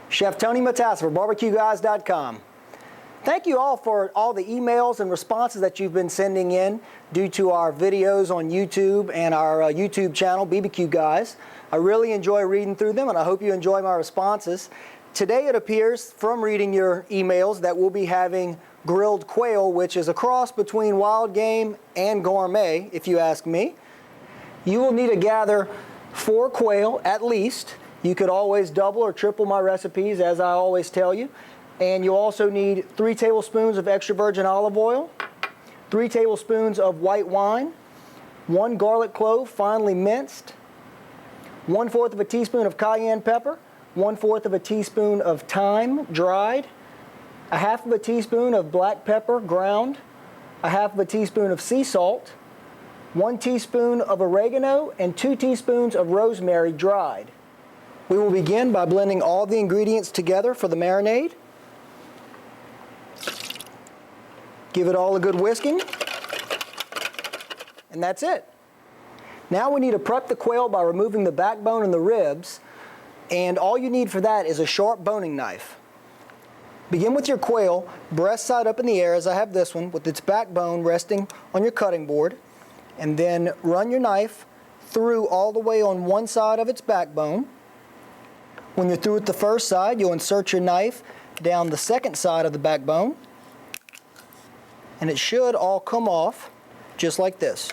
Chef Tony Matassa for BBQGuys.com. Thank you all for all the emails and responses that you've been sending in due to our videos on YouTube and our YouTube channel, BBQ Guys. I really enjoy reading through them, and I hope you enjoy my responses. Today it appears from reading your emails that we'll be having grilled quail, which is a cross between wild game and gourmet, if you ask me. You will need to gather 4 quail at least. You could always double or triple my recipes, as I always tell you. And you'll also need 3 tablespoons of extra virgin olive oil, 3 tablespoons of white wine, 1 garlic clove finely minced, 1/4 of a teaspoon of cayenne pepper, 1/4 of a teaspoon of thyme dried, 1/2 of a teaspoon of black pepper ground, 1/2 of a teaspoon of sea salt, 1 teaspoon of oregano, and 2 teaspoons of rosemary dried. We will begin by blending all the ingredients together for the marinade. Give it all a good whisking, and that's it. Now we need to prep the quail by removing the backbone and the ribs, and all you need for that is a sharp boning knife. Begin with your quail, breast side up in the air, as I have this one, with its backbone resting on your cutting board, and then run your knife through all the way on one side of its backbone. When you're through with the first side, you'll insert your knife down the second side of the backbone, and it should all come off just like this.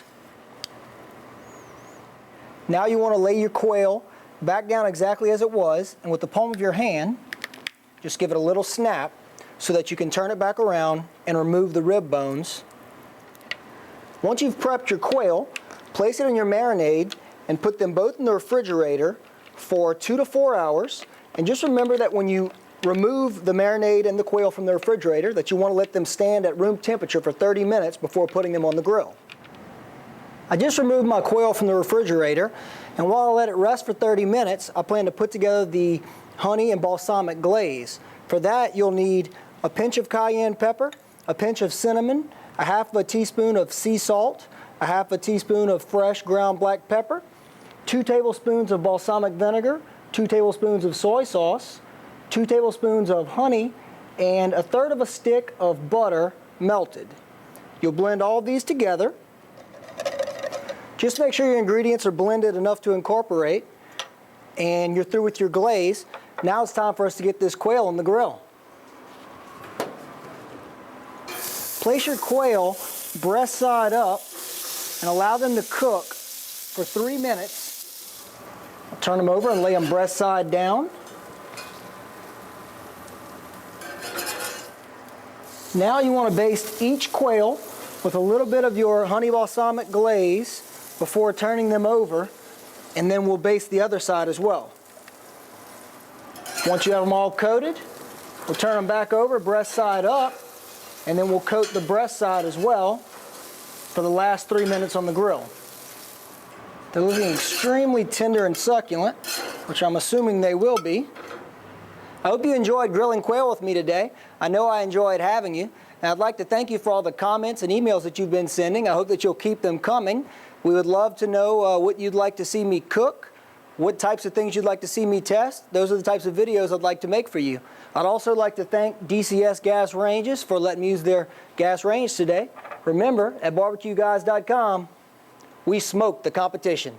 Now you want to lay your quail back down exactly as it was, and with the palm of your hand, just give it a little snap so that you can turn it back around and remove the rib bones. Once you've prepped your quail, place it in your marinade and put them both in the refrigerator for 2 to 4 hours. And just remember that when you remove the marinade and the quail from the refrigerator, that you want to let them stand at room temperature for 30 minutes before putting them on the grill. I just removed my quail from the refrigerator, and while I let it rest for 30 minutes, I plan to put together the honey and balsamic glaze. For that, you'll need a pinch of cayenne pepper, a pinch of cinnamon, 1/2 of a teaspoon of sea salt, 1/2 a teaspoon of fresh ground black pepper, 2 tablespoons of balsamic vinegar, 2 tablespoons of soy sauce, 2 tablespoons of honey, and 1/3 of a stick of butter melted. You'll blend all these together. Just make sure your ingredients are blended enough to incorporate, and you're through with your glaze. Now it's time for us to get this quail on the grill. Place your quail breast side up and allow them to cook for 3 minutes. I'll turn them over and lay them breast side down. Now you want to baste each quail with a little bit of your honey balsamic glaze before turning them over, and then we'll baste the other side as well. Once you have them all coated, we'll turn them back over, breast side up, and then we'll coat the breast side as well for the last 3 minutes on the grill. They're looking extremely tender and succulent, which I'm assuming they will be. I hope you enjoyed grilling quail with me today. I know I enjoyed having you. And I'd like to thank you for all the comments and emails that you've been sending. I hope that you'll keep them coming. We would love to know what you'd like to see me cook, what types of things you'd like to see me test. Those are the types of videos I'd like to make for you. I'd also like to thank DCS Gas Ranges for letting me use their gas range today. Remember, at BBQGuys.com, we smoke the competition.